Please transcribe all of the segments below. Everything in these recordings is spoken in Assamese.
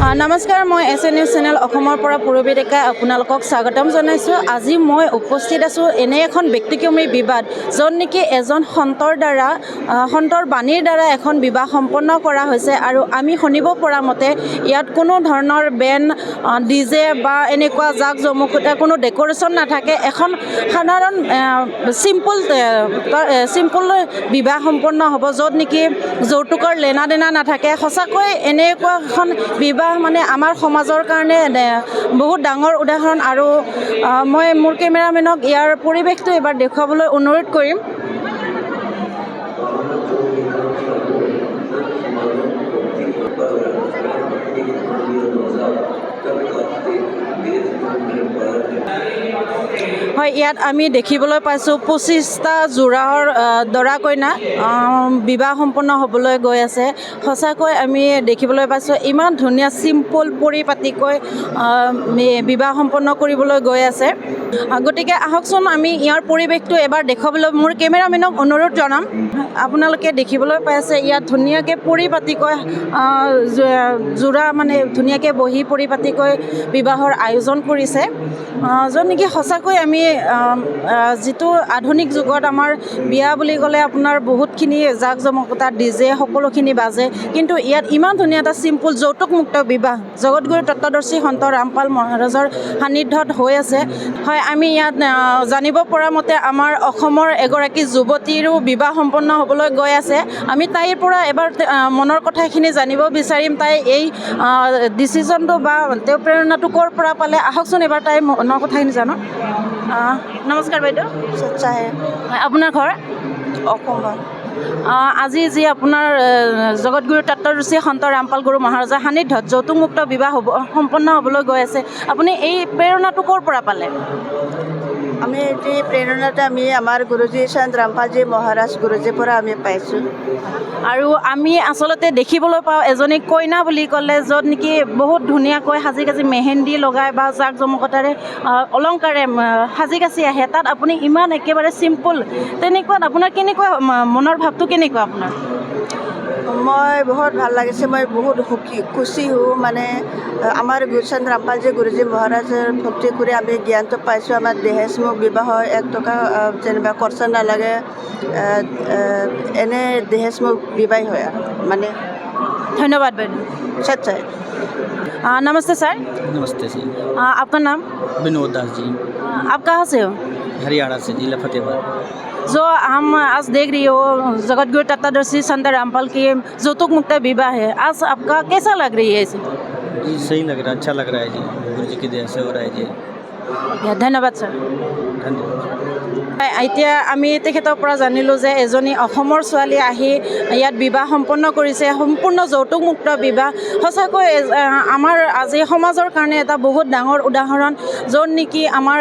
নমস্কাৰ, মই SN নিউজ চেনেল অসমৰ পৰা পূৰবী ডেকা আপোনালোকক স্বাগতম জনাইছোঁ। আজি মই উপস্থিত আছোঁ এনে এখন ব্যক্তিক্ৰমী বিবাদ, য'ত নেকি এজন সন্তৰ বাণীৰ দ্বাৰা এখন বিবাহ সম্পন্ন কৰা হৈছে। আৰু আমি শুনিব পৰা মতে ইয়াত কোনো ধৰণৰ বেণ্ড DJ বা এনেকুৱা জাক জমকতা কোনো ডেক'ৰেশ্যন নাথাকে। এখন সাধাৰণ চিম্পুল বিবাহ সম্পন্ন হ'ব, য'ত নেকি যৌতুকৰ লেনা দেনা নাথাকে। সঁচাকৈ এনেকুৱা এখন বিবাহ মানে আমাৰ সমাজৰ কাৰণে বহুত ডাঙৰ উদাহৰণ। আৰু মই মোৰ কেমেৰামেনক ইয়াৰ পৰিৱেশটো এবাৰ দেখুৱাবলৈ অনুৰোধ কৰিম। হয়, ইয়াত আমি দেখিবলৈ পাইছোঁ 25টা যোৰাৰ দৰা কইনা বিবাহ সম্পন্ন হ'বলৈ গৈ আছে। সঁচাকৈ আমি দেখিবলৈ পাইছোঁ ইমান ধুনীয়া চিম্পুল পৰিপাটিকৈ বিবাহ সম্পন্ন কৰিবলৈ গৈ আছে। গতিকে আহকচোন আমি ইয়াৰ পৰিৱেশটো এবাৰ দেখুৱাবলৈ মোৰ কেমেৰামেনক অনুৰোধ জনাম। আপোনালোকে দেখিবলৈ পাই আছে ইয়াত ধুনীয়াকৈ পৰিপাটিকৈ যোৰা মানে ধুনীয়াকৈ বহি পৰিপাটিকৈ বিবাহৰ আয়োজন কৰিছে, য'ত নেকি সঁচাকৈ আমি যিটো আধুনিক যুগত আমাৰ বিয়া বুলি ক'লে আপোনাৰ বহুতখিনি জাক জমকতা DJ সকলোখিনি বাজে, কিন্তু ইয়াত ইমান ধুনীয়া এটা চিম্পুল যৌতুকমুক্ত বিবাহ জগতগুৰু তত্ত্বদৰ্শী সন্ত ৰামপাল মহাৰাজৰ সান্নিধ্যত হৈ আছে। হয়, আমি ইয়াত জানিব পৰা মতে আমাৰ অসমৰ এগৰাকী যুৱতীৰো বিবাহ সম্পন্ন হ'বলৈ গৈ আছে। আমি তাইৰ পৰা এবাৰ মনৰ কথাখিনি জানিব বিচাৰিম। তাই এই ডিচিশ্যনটো বা তেওঁ প্ৰেৰণাটো ক'ৰ পৰা পালে, আহকচোন এবাৰ তাইৰ মনৰ কথাখিনি জানো। নমস্কাৰ বাইদেউ। আপোনাৰ ঘৰ অসমৰ। আজি যি আপোনাৰ জগতগুৰু তত্ত্বদৰ্শী সন্ত ৰামপাল গুৰু মহাৰাজাৰ সান্নিধ্যত যৌতুকমুক্ত বিবাহ সম্পন্ন হ'বলৈ গৈ আছে, আপুনি এই প্ৰেৰণাটো ক'ৰ পৰা পালে? আমি এই প্ৰেৰণাটো আমাৰ গুৰুজী সন্ত ৰামপালজী মহাৰাজ গুৰুজীৰ পৰা আমি পাইছোঁ। আৰু আমি আচলতে দেখিবলৈ পাওঁ এজনী কইনা বুলি ক'লে য'ত নেকি বহুত ধুনীয়াকৈ সাজি কাচি মেহেন্দি লগাই বা জাক জমকতাৰে অলংকাৰে সাজি কাচি আহে। তাত আপুনি ইমান একেবাৰে চিম্পুল, তেনেকুৱাত আপোনাৰ কেনেকুৱা মনৰ ভাৱটো কেনেকুৱা আপোনাৰ? মই বহুত ভাল লাগিছে, মই বহুত খুচি হওঁ। মানে আমাৰ সন্ত ৰামপালজী গুৰুজী মহাৰাজৰ ভক্তি কৰি আমি জ্ঞানটো পাইছোঁ। আমাৰ দহেজ মুখ বিবাহ 1 টকা যেনিবা খৰচা নালাগে, এনে দহেজ মুখ বিবাহ হয় আৰু মানে। ধন্যবাদ বাইদেউ। सच्चाई। नमस्ते सर। नमस्ते जी। आपका नाम? विनोद दास जी। आप कहाँ से हो? हरियाणा से, जिला फतेहबाद। जो हम आज देख रही हो जगतगुरु तत्त्वदर्शी संत रामपाल की यौतुक मुक्त विवाह है, आज आपका कैसा लग रही है इसे? जी सही लग रहा है, अच्छा लग रहा है जी, गुरु जी की दया से हो रहा है जी। धन्यवाद सर। धन्यवाद। এতিয়া আমি তেখেতৰ পৰা জানিলোঁ যে এজনী অসমৰ ছোৱালী আহি ইয়াত বিবাহ সম্পন্ন কৰিছে, সম্পূৰ্ণ যৌতুকমুক্ত বিবাহ। সঁচাকৈ আমাৰ আজি সমাজৰ কাৰণে এটা বহুত ডাঙৰ উদাহৰণ, য'ত নেকি আমাৰ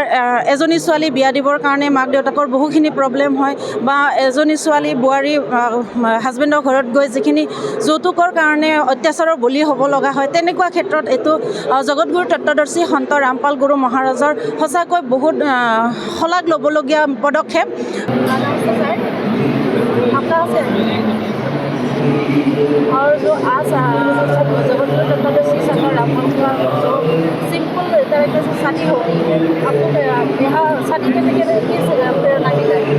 এজনী ছোৱালী বিয়া দিবৰ কাৰণে মাক দেউতাকৰ বহুখিনি প্ৰব্লেম হয়, বা এজনী ছোৱালী বোৱাৰী হাজবেণ্ডৰ ঘৰত গৈ যিখিনি যৌতুকৰ কাৰণে অত্যাচাৰৰ বলি হ'ব লগা হয়, তেনেকুৱা ক্ষেত্ৰত এইটো জগতগুৰু তত্ত্বদৰ্শী সন্ত ৰামপাল গুৰু মহাৰাজৰ সঁচাকৈ বহুত শলাগ ল'বলগীয়া पदक्षेप। और जो आज जगतगुरु तत्त्वदर्शी संत रामपाल का जो सिंपल तरीके से शादी हो रही है, आपको यहाँ शादी करने के लिए किस प्रेरणा मिला है?